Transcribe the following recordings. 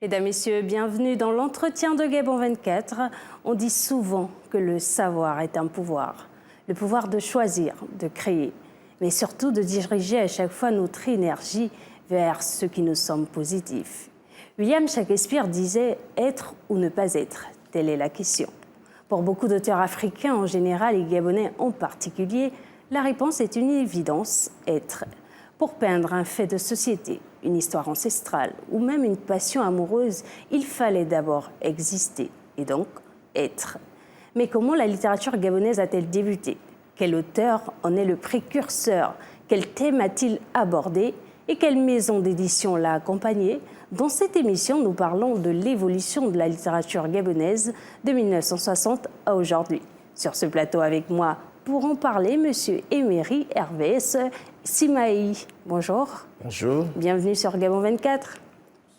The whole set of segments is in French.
Mesdames, Messieurs, bienvenue dans l'entretien de Gabon 24. On dit souvent que le savoir est un pouvoir. Le pouvoir de choisir, de créer, mais surtout de diriger à chaque fois notre énergie vers ce qui nous semble positif. William Shakespeare disait « être ou ne pas être », telle est la question. Pour beaucoup d'auteurs africains en général et gabonais en particulier, la réponse est une évidence, être. Pour peindre un fait de société, une histoire ancestrale ou même une passion amoureuse, il fallait d'abord exister et donc être. Mais comment la littérature gabonaise a-t-elle débuté? Quel auteur en est le précurseur? Quel thème a-t-il abordé? Et quelle maison d'édition l'a accompagné? Dans cette émission, nous parlons de l'évolution de la littérature gabonaise de 1960 à aujourd'hui. Sur ce plateau avec moi, pour en parler, M. Emery Hervé Simaï. Bonjour. Bonjour. Bienvenue sur Gabon 24.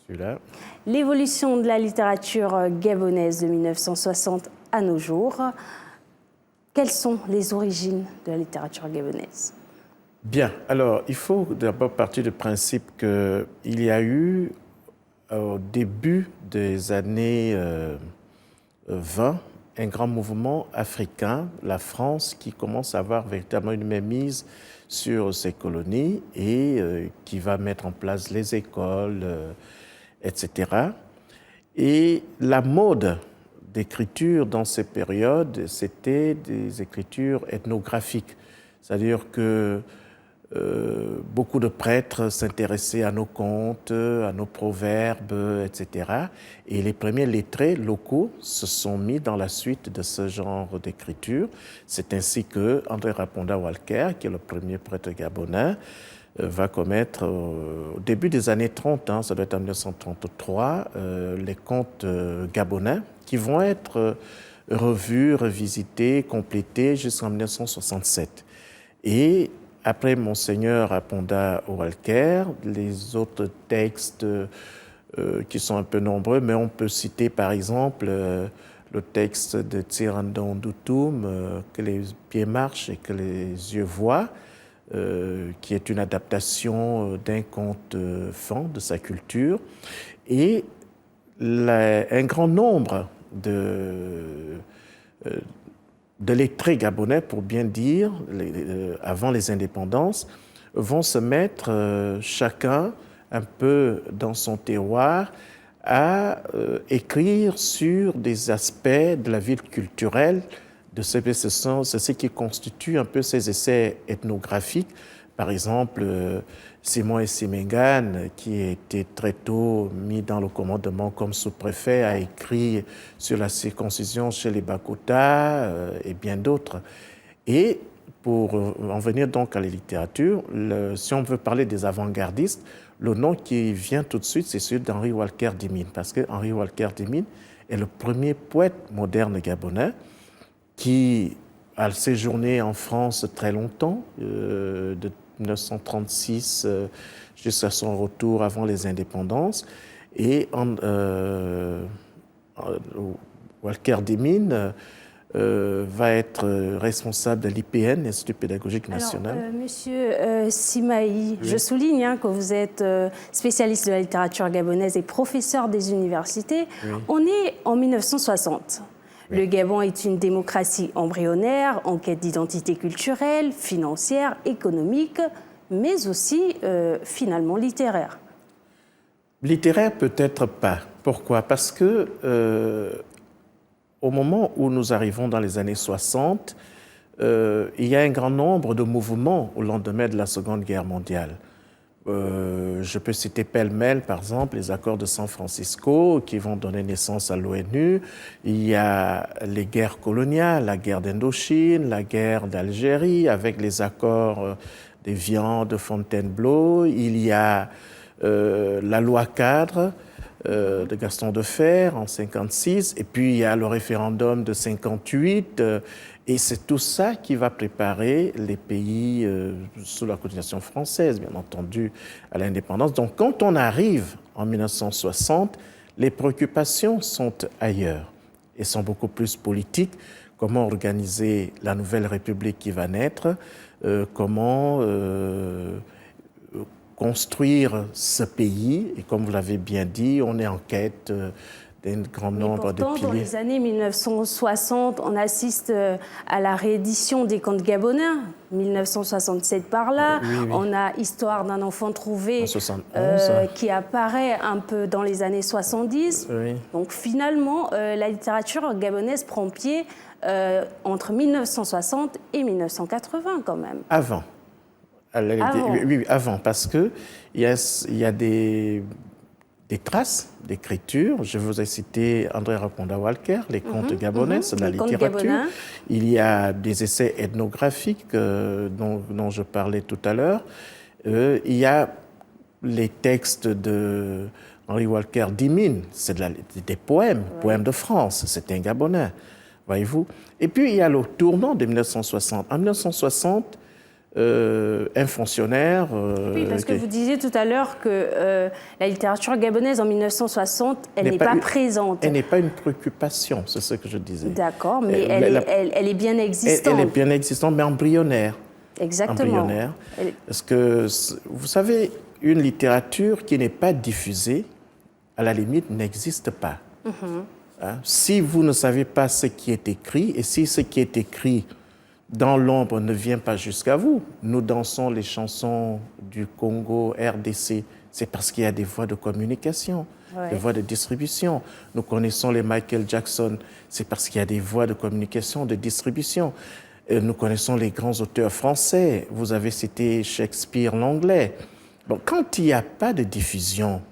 Je suis là. L'évolution de la littérature gabonaise de 1960 à nos jours. Quelles sont les origines de la littérature gabonaise? Bien. Alors, il faut d'abord partir du principe qu'il y a eu, au début des années 20, un grand mouvement africain, la France, qui commence à avoir véritablement une mainmise sur ses colonies et qui va mettre en place les écoles, etc. Et la mode d'écriture dans ces périodes, c'était des écritures ethnographiques. C'est-à-dire que beaucoup de prêtres s'intéressaient à nos contes, à nos proverbes, etc. Et les premiers lettrés locaux se sont mis dans la suite de ce genre d'écriture. C'est ainsi que André Raponda Walker, qui est le premier prêtre gabonais, va commettre au début des années 30, ça doit être en 1933, les contes gabonais qui vont être revus, revisités, complétés jusqu'en 1967. Et après Monseigneur Raponda Walker, les autres textes qui sont un peu nombreux, mais on peut citer par exemple le texte de Tirandon Doutoum, que les pieds marchent et que les yeux voient, qui est une adaptation d'un conte fan de sa culture. Et un grand nombre de lettrés gabonais, pour bien dire, avant les indépendances, vont se mettre chacun un peu dans son terroir à écrire sur des aspects de la vie culturelle de c'est ce qui constitue un peu ces essais ethnographiques. Par exemple, Simon Simengan, qui a été très tôt mis dans le commandement comme sous-préfet, a écrit sur la circoncision chez les Bakota et bien d'autres. Et pour en venir donc à la littérature, si on veut parler des avant-gardistes, le nom qui vient tout de suite, c'est celui d'Henri Walker Dimine, parce que Henri Walker Dimine est le premier poète moderne gabonais qui a séjourné en France très longtemps, de 1936 jusqu'à son retour avant les indépendances. Et Walker Dimine va être responsable de l'IPN, l'Institut pédagogique national. Alors, Monsieur Simaï, oui. Je souligne que vous êtes spécialiste de la littérature gabonaise et professeur des universités. Oui. On est en 1960. Oui. Le Gabon est une démocratie embryonnaire, en quête d'identité culturelle, financière, économique, mais aussi finalement littéraire. Littéraire peut-être pas. Pourquoi? Parce que au moment où nous arrivons dans les années 60, il y a un grand nombre de mouvements au lendemain de la Seconde Guerre mondiale. Je peux citer pêle-mêle, par exemple, les accords de San Francisco qui vont donner naissance à l'ONU. Il y a les guerres coloniales, la guerre d'Indochine, la guerre d'Algérie, avec les accords d'Évian, de Fontainebleau. Il y a la loi cadre de Gaston Defferre en 1956, et puis il y a le référendum de 1958, et c'est tout ça qui va préparer les pays sous la colonisation française, bien entendu, à l'indépendance. Donc quand on arrive en 1960, les préoccupations sont ailleurs et sont beaucoup plus politiques. Comment organiser la nouvelle République qui va naître, comment construire ce pays. Et comme vous l'avez bien dit, on est en quête d'un grand nombre de piliers. Dans les années 1960, on assiste à la réédition des contes gabonais, 1967 par là. Oui. On a Histoire d'un enfant trouvé en 71, qui apparaît un peu dans les années 70. Oui. Donc finalement, la littérature gabonaise prend pied entre 1960 et 1980 quand même. Avant. Oui, avant, parce qu'il y a des traces d'écriture. Je vous ai cité André Raponda Walker, les contes gabonais, c'est de la littérature. Il y a des essais ethnographiques dont je parlais tout à l'heure. Il y a les textes de Henri Walker d'Imine, c'est des poèmes, poèmes de France, c'est un Gabonais, voyez-vous. Et puis il y a le tournant de 1960. En 1960, un fonctionnaire... oui, parce que vous disiez tout à l'heure que la littérature gabonaise en 1960, elle n'est pas présente. Elle n'est pas une préoccupation, c'est ce que je disais. D'accord, mais elle est bien existante. Elle est bien existante, mais embryonnaire. Exactement. Embryonnaire. Parce que, vous savez, une littérature qui n'est pas diffusée, à la limite, n'existe pas. Hein? Si vous ne savez pas ce qui est écrit, et si ce qui est écrit dans l'ombre ne vient pas jusqu'à vous. Nous dansons les chansons du Congo, RDC, c'est parce qu'il y a des voies de communication, des voies de distribution. Nous connaissons les Michael Jackson, c'est parce qu'il y a des voies de communication, de distribution. Nous connaissons les grands auteurs français. Vous avez cité Shakespeare, l'anglais. Bon, quand il n'y a pas de diffusion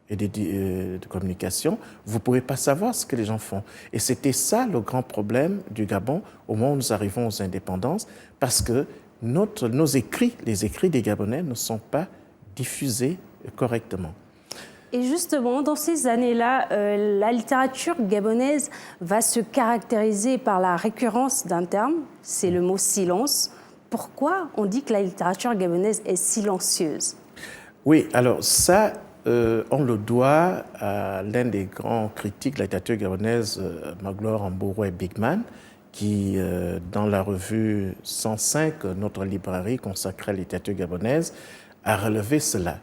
et de communication, vous ne pouvez pas savoir ce que les gens font. Et c'était ça le grand problème du Gabon au moment où nous arrivons aux indépendances, parce que nos écrits, les écrits des Gabonais ne sont pas diffusés correctement. Et justement, dans ces années-là, la littérature gabonaise va se caractériser par la récurrence d'un terme, c'est le mot silence. Pourquoi on dit que la littérature gabonaise est silencieuse? Oui, alors ça... on le doit à l'un des grands critiques de la littérature gabonaise, Magloire Mbouroué Bigman, qui, dans la revue 105, notre librairie consacrée à la littérature gabonaise, a relevé cela.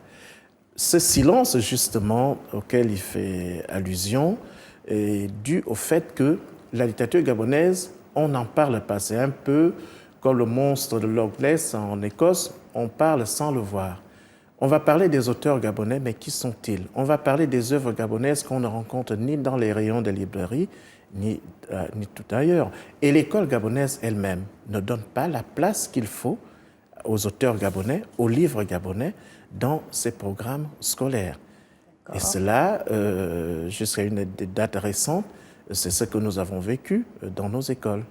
Ce silence, justement, auquel il fait allusion, est dû au fait que la littérature gabonaise, on n'en parle pas. C'est un peu comme le monstre de Loch Ness en Écosse, on parle sans le voir. On va parler des auteurs gabonais, mais qui sont-ils? On va parler des œuvres gabonaises qu'on ne rencontre ni dans les rayons des librairies, ni tout ailleurs. Et l'école gabonaise elle-même ne donne pas la place qu'il faut aux auteurs gabonais, aux livres gabonais, dans ses programmes scolaires. Et cela, jusqu'à une date récente, c'est ce que nous avons vécu dans nos écoles.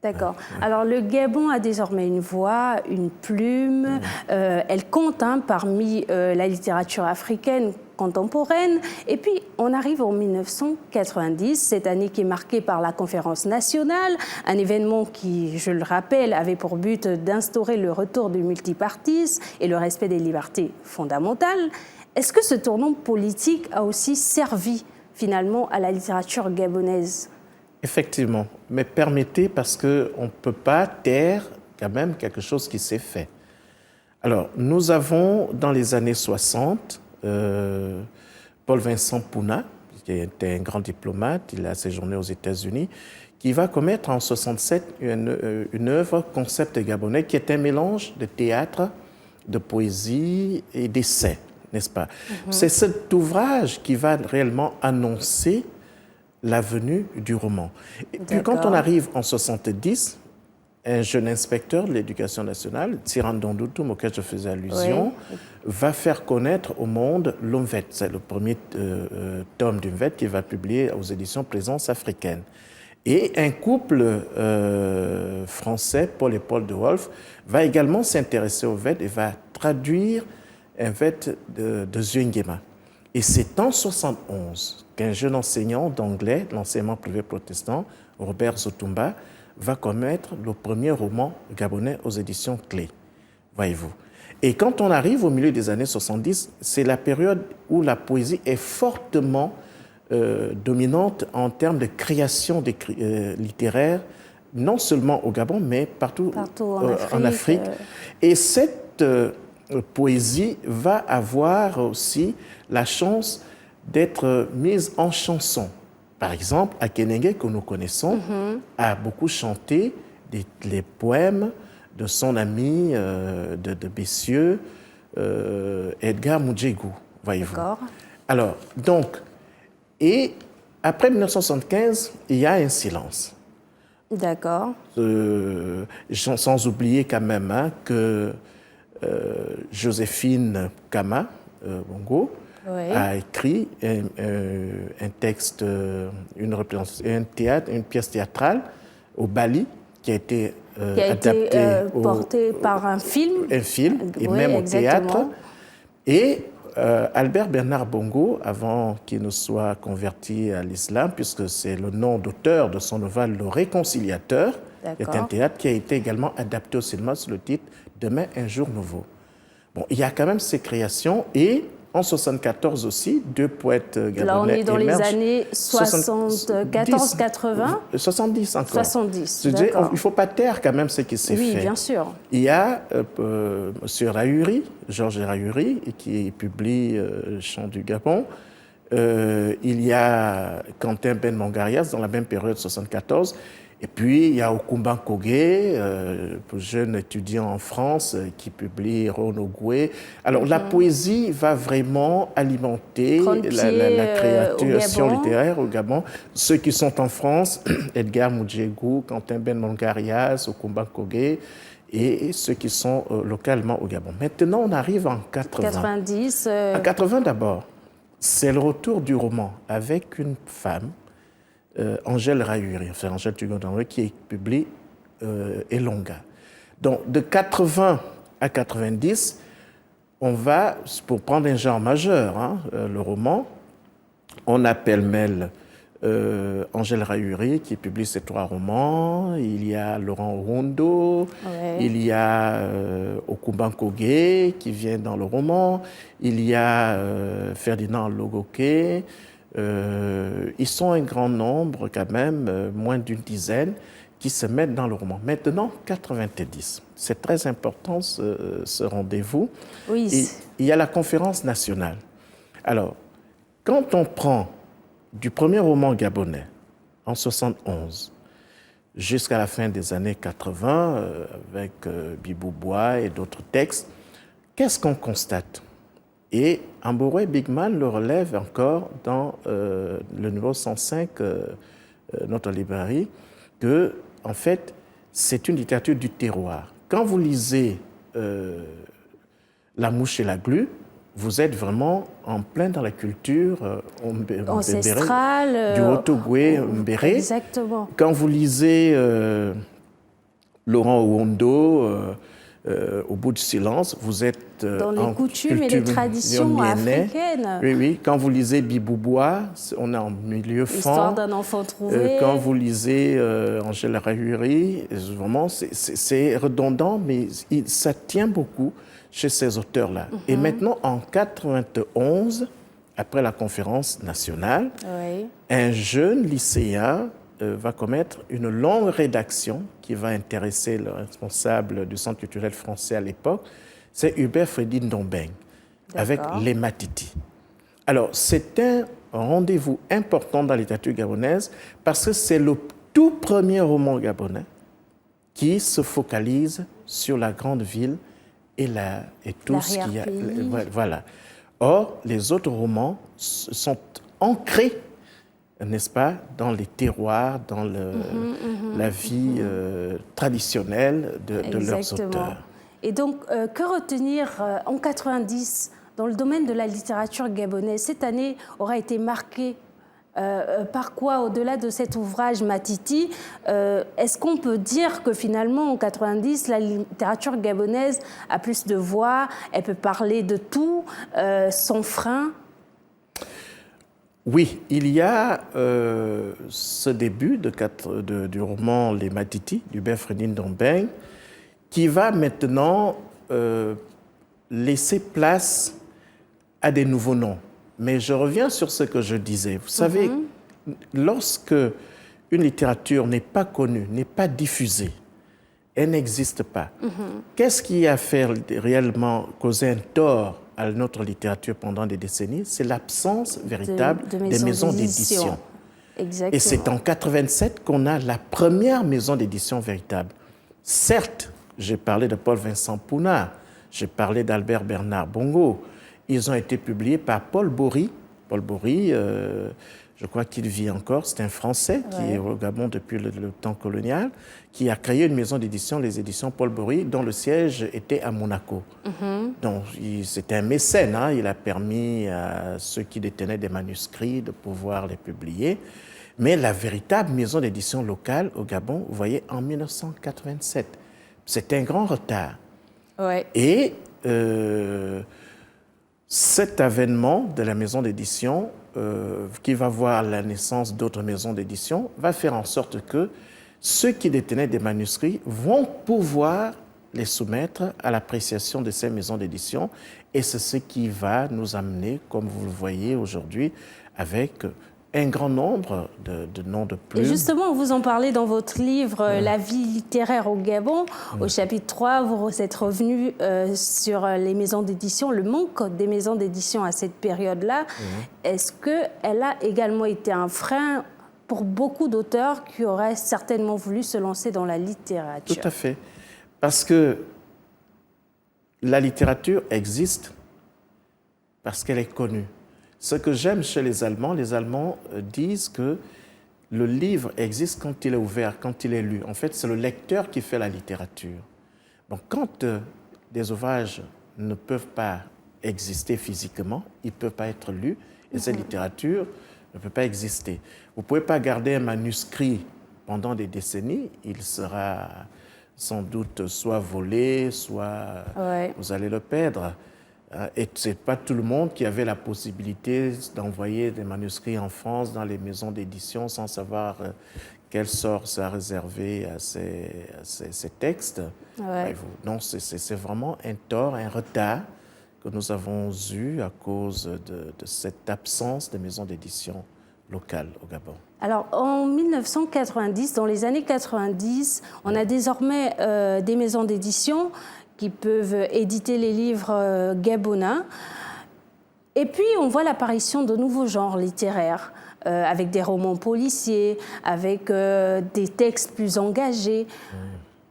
D'accord. Alors, le Gabon a désormais une voix, une plume. Elle compte parmi la littérature africaine contemporaine. Et puis, on arrive en 1990, cette année qui est marquée par la conférence nationale, un événement qui, je le rappelle, avait pour but d'instaurer le retour du multipartisme et le respect des libertés fondamentales. Est-ce que ce tournant politique a aussi servi, finalement, à la littérature gabonaise ? Effectivement, mais permettez, parce qu'on ne peut pas taire quand même quelque chose qui s'est fait. Alors, nous avons, dans les années 60, Paul-Vincent Puna, qui était un grand diplomate, il a séjourné aux États-Unis, qui va commettre en 67 une œuvre, Concept gabonais, qui est un mélange de théâtre, de poésie et d'essai, n'est-ce pas? C'est cet ouvrage qui va réellement annoncer la venue du roman. Et puis quand on arrive en 70, un jeune inspecteur de l'éducation nationale, Tirandon Doutoum, auquel je faisais allusion, va faire connaître au monde l'Umvet. C'est le premier tome d'Umvet qui va publier aux éditions Présence africaine. Et un couple français, Paul et Paul de Wolf, va également s'intéresser au Umvet et va traduire un Umvet de Zuingema. Et c'est en 71 qu'un jeune enseignant d'anglais, de l'enseignement privé protestant, Robert Zotumba, va commettre le premier roman gabonais aux éditions Clé, voyez-vous. Et quand on arrive au milieu des années 70, c'est la période où la poésie est fortement dominante en termes de création littéraire, non seulement au Gabon, mais partout en Afrique. Et cette poésie va avoir aussi la chance d'être mise en chanson. Par exemple, Akenenge, que nous connaissons, a beaucoup chanté les poèmes de son ami de Bessieux, Edgar Moudjegou, voyez-vous. Alors, donc, et après 1975, il y a un silence. D'accord. Sans oublier quand même que Joséphine Kama Bongo a écrit un texte, une pièce théâtrale au Bali qui a été adapté porté par un film. Un film, et même au théâtre. Et Albert Bernard Bongo, avant qu'il ne soit converti à l'islam, puisque c'est le nom d'auteur de son ouvrage Le Réconciliateur, est un théâtre qui a été également adapté au cinéma sous le titre Demain, un jour nouveau. Bon, il y a quand même ces créations et en 1974 aussi, deux poètes gabonais. Là, on est dans les années 74-80 70 encore. 70, il ne faut pas taire quand même ce qui s'est fait. Oui, bien sûr. Il y a M. Rahuri, Georges Rahuri, qui publie Chant du Gabon. Il y a Quentin Ben Mongarias dans la même période, 74. Et puis, il y a Okumba Kogé, jeune étudiant en France, qui publie Ronogwe. Alors, la poésie va vraiment alimenter la création littéraire au Gabon. Ceux qui sont en France, Edgar Moudjegou, Quentin Ben Mongarias, Okumba Kogé, et ceux qui sont localement au Gabon. Maintenant, on arrive en 80. 90. En 80 d'abord, c'est le retour du roman avec une femme, Angèle Rahuri, enfin Angèle Tugondanwe, qui publie Elonga. Donc, de 80 à 90, on va, pour prendre un genre majeur, le roman, on appelle pêle-mêle Angèle Rahuri, qui publie ses 3 romans. Il y a Laurent Owondo, il y a Okumba Kogé, qui vient dans le roman. Il y a Ferdinand Logoké. Ils sont un grand nombre quand même, moins d'une dizaine, qui se mettent dans le roman. Maintenant, 90. C'est très important ce rendez-vous. Oui. Et il y a la conférence nationale. Alors, quand on prend du premier roman gabonais, en 71, jusqu'à la fin des années 80, avec Biboubois et d'autres textes, qu'est-ce qu'on constate? Et Amboré Bigman le relève encore dans le numéro 105, notre librairie, que, en fait, c'est une littérature du terroir. Quand vous lisez La mouche et la glu, vous êtes vraiment en plein dans la culture ancestrale du Otogwe Mbéré. Exactement. Quand vous lisez Laurent Owondo, Au bout du silence, vous êtes dans les coutumes et les traditions africaines. Oui, oui. Quand vous lisez Biboubois, on est en milieu fan. Histoire d'un enfant trouvé. Quand vous lisez Angèle Rahuri, vraiment, c'est redondant, mais ça tient beaucoup chez ces auteurs-là. Et maintenant, en 91, après la conférence nationale, un jeune lycéen va commettre une longue rédaction qui va intéresser le responsable du Centre culturel français à l'époque, c'est Hubert Freddy Ndombeng, avec Les Matiti. Alors, c'est un rendez-vous important dans la littérature gabonaise parce que c'est le tout premier roman gabonais qui se focalise sur la grande ville et tout ce qu'il y a. Voilà. Or, les autres romans sont ancrés, n'est-ce pas, dans les terroirs, dans la vie traditionnelle de leurs auteurs. Et donc, que retenir en 90 dans le domaine de la littérature gabonaise? Cette année aura été marquée par quoi, au-delà de cet ouvrage Matiti? Est-ce qu'on peut dire que finalement, en 90, la littérature gabonaise a plus de voix, elle peut parler de tout, sans frein? Oui, il y a ce début du roman Les Matiti, d'Hubert Freddy Ndombeng, qui va maintenant laisser place à des nouveaux noms. Mais je reviens sur ce que je disais. Vous savez, lorsque une littérature n'est pas connue, n'est pas diffusée, Elle n'existe pas. Qu'est-ce qui a fait réellement causer un tort à notre littérature pendant des décennies? C'est l'absence véritable des maisons d'édition. Exactement. Et c'est en 87 qu'on a la première maison d'édition véritable. Certes, j'ai parlé de Paul-Vincent Pounard, j'ai parlé d'Albert Bernard Bongo. Ils ont été publiés par Paul Bory. Paul Bory, je crois qu'il vit encore, c'est un Français qui est au Gabon depuis le temps colonial, qui a créé une maison d'édition, les éditions Paul Bory, dont le siège était à Monaco. Donc, c'était un mécène, hein, il a permis à ceux qui détenaient des manuscrits de pouvoir les publier. Mais la véritable maison d'édition locale au Gabon, vous voyez, en 1987. C'était un grand retard. Ouais. Et cet avènement de la maison d'édition, qui va voir la naissance d'autres maisons d'édition, va faire en sorte que ceux qui détenaient des manuscrits vont pouvoir les soumettre à l'appréciation de ces maisons d'édition. Et c'est ce qui va nous amener, comme vous le voyez aujourd'hui, avec un grand nombre de noms de plumes. Et justement, vous en parlez dans votre livre La vie littéraire au Gabon. Au chapitre 3, vous êtes revenu sur les maisons d'édition, le manque des maisons d'édition à cette période-là. Est-ce qu'elle a également été un frein pour beaucoup d'auteurs qui auraient certainement voulu se lancer dans la littérature? Tout à fait. Parce que la littérature existe parce qu'elle est connue. Ce que j'aime chez les Allemands disent que le livre existe quand il est ouvert, quand il est lu. En fait, c'est le lecteur qui fait la littérature. Donc, quand des ouvrages ne peuvent pas exister physiquement, ils ne peuvent pas être lus, et cette littérature ne peut pas exister. Vous ne pouvez pas garder un manuscrit pendant des décennies, il sera sans doute soit volé, soit vous allez le perdre. Et ce n'est pas tout le monde qui avait la possibilité d'envoyer des manuscrits en France dans les maisons d'édition sans savoir quel sort ça réservé à ces textes. Donc c'est vraiment un tort, un retard que nous avons eu à cause de cette absence de maisons d'édition locales au Gabon. Alors, en 1990, dans les années 90, on a désormais des maisons d'édition qui peuvent éditer les livres gabonais. Et puis, on voit l'apparition de nouveaux genres littéraires, avec des romans policiers, avec des textes plus engagés.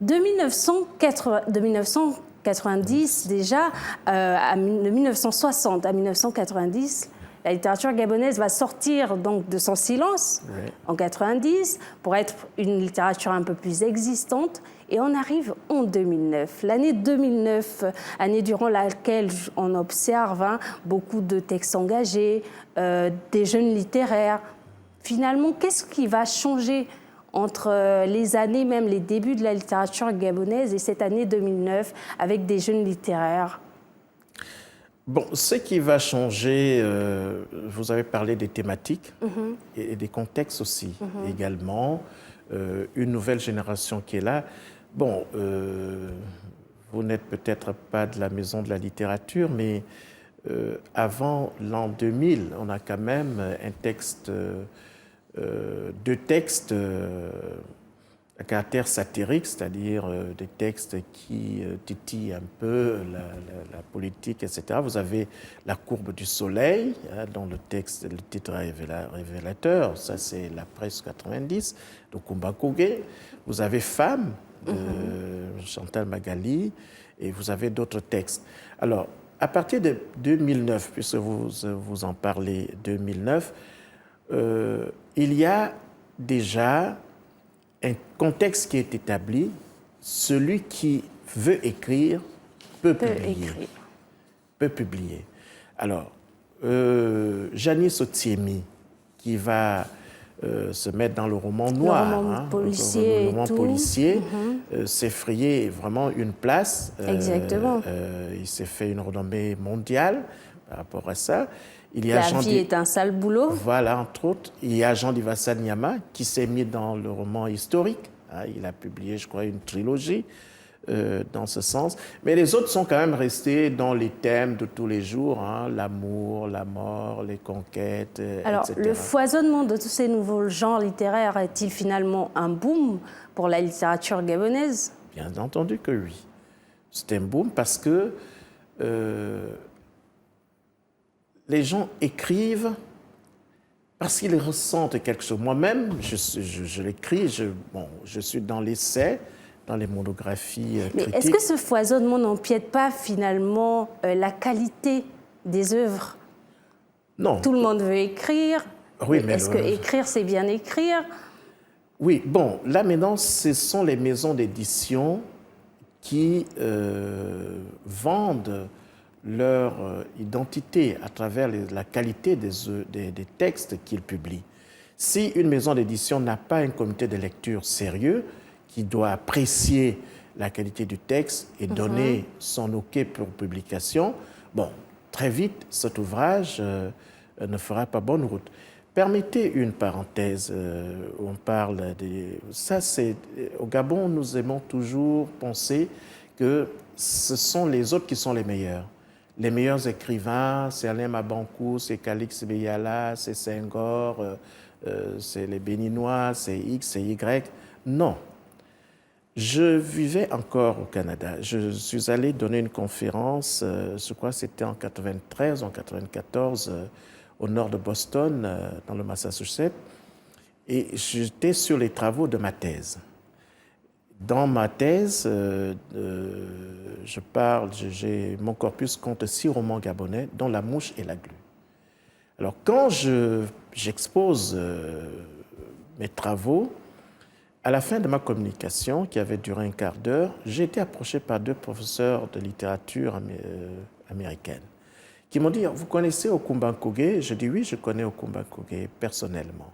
De 1990 déjà, de 1960 à 1990, la littérature gabonaise va sortir donc de son silence en 90 pour être une littérature un peu plus existante. Et on arrive en 2009. L'année 2009, année durant laquelle on observe beaucoup de textes engagés, des jeunes littéraires. Finalement, qu'est-ce qui va changer entre les années, même les débuts de la littérature gabonaise et cette année 2009 avec des jeunes littéraires? Bon, ce qui va changer, vous avez parlé des thématiques et des contextes aussi également. Une nouvelle génération qui est là. Bon, vous n'êtes peut-être pas de la maison de la littérature, mais avant l'an 2000, on a quand même deux textes à caractère satirique, c'est-à-dire des textes qui titillent un peu la politique, etc. Vous avez La courbe du soleil, dont le titre est révélateur, ça c'est la presse 90, de Kumba Kogé. Vous avez Femme, de Chantal Magali, et vous avez d'autres textes. Alors, à partir de 2009, puisque vous en parlez, 2009, il y a déjà un contexte qui est établi. Celui qui veut écrire peut publier. Alors, Janice Otiemi, qui va se mettre dans le roman noir, le roman policier, s'est frayé vraiment une place. Exactement. Il s'est fait une renommée mondiale par rapport à ça. La vie est un sale boulot. Voilà, entre autres. Il y a Jean Divassa Nyama qui s'est mis dans le roman historique. Il a publié, je crois, une trilogie dans ce sens. Mais les autres sont quand même restés dans les thèmes de tous les jours, l'amour, la mort, les conquêtes, Alors, etc. Le foisonnement de tous ces nouveaux genres littéraires est-il finalement un boom pour la littérature gabonaise? Bien entendu que oui. C'est un boom parce que les gens écrivent parce qu'ils ressentent quelque chose. Moi-même, je l'écris, je suis dans l'essai, dans les monographies critiques. Mais est-ce que ce foisonnement n'empiète pas finalement la qualité des œuvres? Non. Tout le monde veut écrire. Oui, mais est-ce que écrire, c'est bien écrire? Oui, bon, là maintenant, ce sont les maisons d'édition qui vendent leur identité à travers la qualité des textes qu'ils publient. Si une maison d'édition n'a pas un comité de lecture sérieux qui doit apprécier la qualité du texte et donner son OK pour publication, bon, très vite, cet ouvrage ne fera pas bonne route. Permettez une parenthèse, on parle des... Ça, c'est... Au Gabon, nous aimons toujours penser que ce sont les autres qui sont les meilleurs. Les meilleurs écrivains, c'est Alain Mabankou, c'est Calix Beyala, c'est Senghor, c'est les Béninois, c'est X, c'est Y. Non. Je vivais encore au Canada. Je suis allé donner une conférence, je crois que c'était en 93 ou en 94, au nord de Boston, dans le Massachusetts, et j'étais sur les travaux de ma thèse. Dans ma thèse, mon corpus compte 6 romans gabonais, dont La Mouche et la Glu. Alors, quand j'expose mes travaux, à la fin de ma communication, qui avait duré un quart d'heure, j'ai été approché par 2 professeurs de littérature américaine qui m'ont dit « Vous connaissez Okumba Nkogé ?» Je dis « Oui, je connais Okumba Nkogé personnellement. »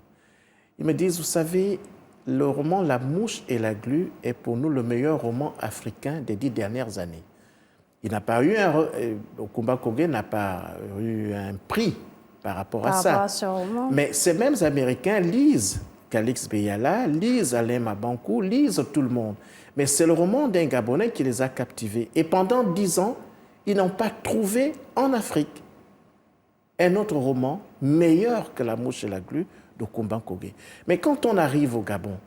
Ils me disent « Vous savez, le roman La Mouche et la Glu est pour nous le meilleur roman africain des 10 dernières années. » Il n'a pas eu Okumba Nkogé n'a pas eu un prix par rapport à ça. Mais ces mêmes Américains lisent Calix Beyala, lisent Alain Mabankou, lisent tout le monde. Mais c'est le roman d'un Gabonais qui les a captivés. Et pendant 10 ans, ils n'ont pas trouvé en Afrique un autre roman meilleur que La Mouche et la Glu d'Okumba Nkogé. Mais quand on arrive au Gabon,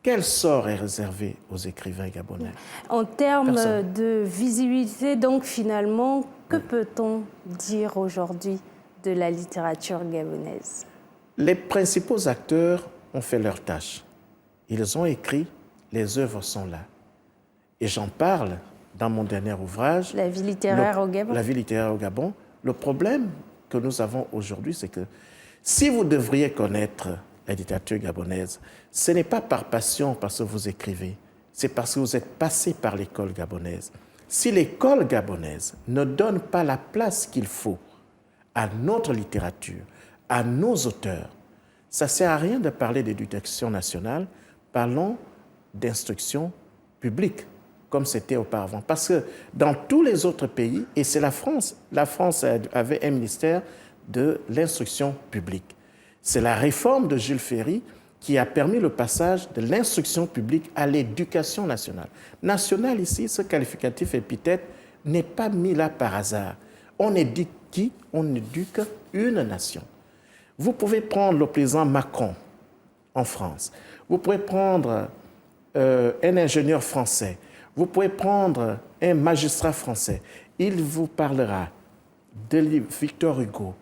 quel sort est réservé aux écrivains gabonais? En termes de visibilité, donc finalement, que peut-on dire aujourd'hui de la littérature gabonaise? Les principaux acteurs ont fait leur tâche. Ils ont écrit, les œuvres sont là. Et j'en parle dans mon dernier ouvrage. La vie littéraire au Gabon. La vie littéraire au Gabon. Le problème que nous avons aujourd'hui, c'est que si vous devriez connaître la littérature gabonaise, ce n'est pas par passion, parce que vous écrivez, c'est parce que vous êtes passé par l'école gabonaise. Si l'école gabonaise ne donne pas la place qu'il faut à notre littérature, à nos auteurs, ça ne sert à rien de parler d'éducation nationale, parlons d'instruction publique, comme c'était auparavant. Parce que dans tous les autres pays, et c'est la France avait un ministère de l'instruction publique. C'est la réforme de Jules Ferry qui a permis le passage de l'instruction publique à l'éducation nationale. Nationale ici, ce qualificatif épithète n'est pas mis là par hasard. On éduque qui? On éduque une nation. Vous pouvez prendre le président Macron en France. Vous pouvez prendre un ingénieur français. Vous pouvez prendre un magistrat français. Il vous parlera de Victor Hugo,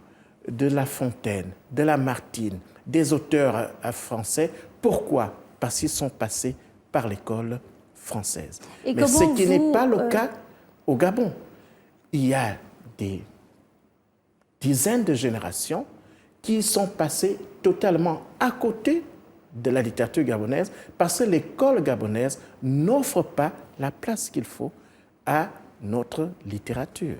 de La Fontaine, de Lamartine, des auteurs français. Pourquoi? Parce qu'ils sont passés par l'école française. Mais ce qui n'est pas le cas au Gabon. Il y a des dizaines de générations qui sont passées totalement à côté de la littérature gabonaise parce que l'école gabonaise n'offre pas la place qu'il faut à notre littérature.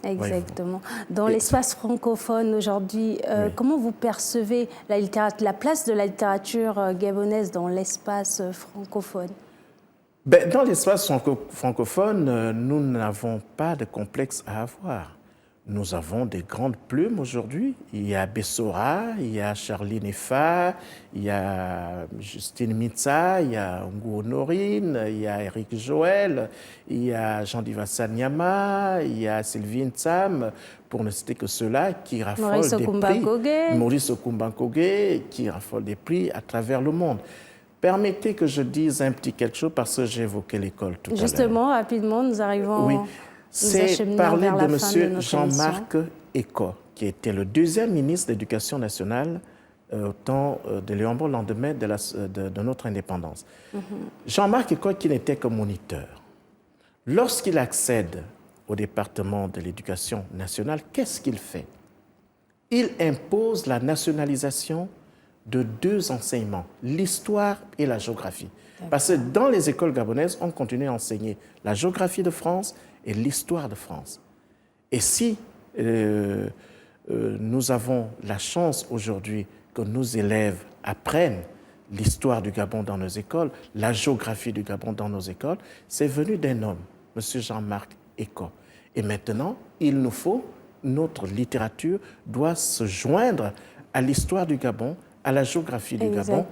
Exactement. Dans l'espace francophone aujourd'hui, comment vous percevez la place de la littérature gabonaise dans l'espace francophone? Dans l'espace francophone, nous n'avons pas de complexe à avoir. Nous avons des grandes plumes aujourd'hui. Il y a Bessora, il y a Charlie Nefa, il y a Justine Mitza, il y a Ngou Honorine, il y a Eric Joël, il y a Jean-Divassa Nyama, il y a Sylvie Ntsam, pour ne citer que ceux-là qui raffolent des prix. Maurice Okumba Nkogé, qui raffole des prix à travers le monde. Permettez que je dise un petit quelque chose parce que j'ai évoqué l'école tout à l'heure. Justement, rapidement, nous arrivons. Oui, c'est parler de M. Jean Marc Ecot, qui était le deuxième ministre de l'Éducation nationale au temps de Léon-Bol, au lendemain de notre indépendance. Jean-Marc Ecot, qui n'était que moniteur, lorsqu'il accède au département de l'Éducation nationale, qu'est-ce qu'il fait? Il impose la nationalisation de 2 enseignements, l'histoire et la géographie. Parce que dans les écoles gabonaises, on continue à enseigner la géographie de France et l'histoire de France. Et si nous avons la chance aujourd'hui que nos élèves apprennent l'histoire du Gabon dans nos écoles, la géographie du Gabon dans nos écoles, c'est venu d'un homme, M. Jean-Marc Ecot. Et maintenant, il nous faut, notre littérature doit se joindre à l'histoire du Gabon, à la géographie du Gabon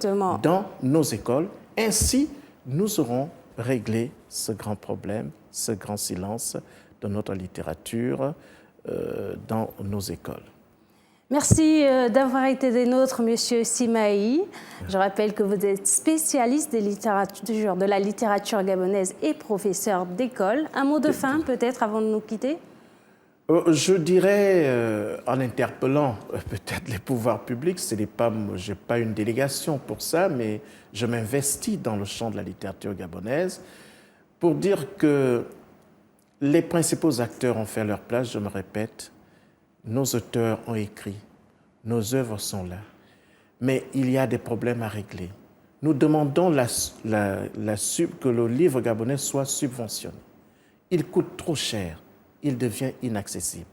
dans nos écoles. Ainsi, nous aurons réglé ce grand problème, ce grand silence de notre littérature dans nos écoles. Merci d'avoir été des nôtres, Monsieur Simaï. Je rappelle que vous êtes spécialiste de la littérature gabonaise et professeur d'école. Un mot de fin, peut-être, avant de nous quitter? Je dirais, en interpellant peut-être les pouvoirs publics, je n'ai pas une délégation pour ça, mais je m'investis dans le champ de la littérature gabonaise pour dire que les principaux acteurs ont fait leur place, je me répète. Nos auteurs ont écrit, nos œuvres sont là, mais il y a des problèmes à régler. Nous demandons que le livre gabonais soit subventionné. Il coûte trop cher, il devient inaccessible.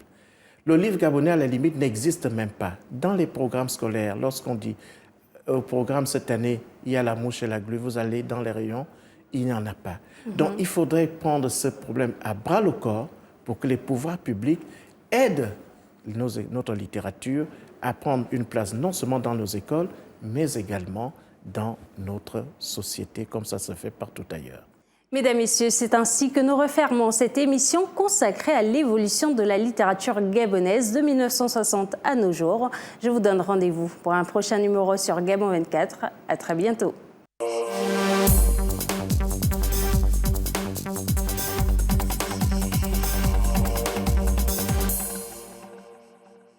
Le livre gabonais, à la limite, n'existe même pas. Dans les programmes scolaires, lorsqu'on dit au programme cette année, il y a la mouche et la glu, vous allez dans les rayons, il n'y en a pas. Donc il faudrait prendre ce problème à bras le corps pour que les pouvoirs publics aident notre littérature à prendre une place non seulement dans nos écoles, mais également dans notre société, comme ça se fait partout ailleurs. Mesdames, Messieurs, c'est ainsi que nous refermons cette émission consacrée à l'évolution de la littérature gabonaise de 1960 à nos jours. Je vous donne rendez-vous pour un prochain numéro sur Gabon 24. À très bientôt.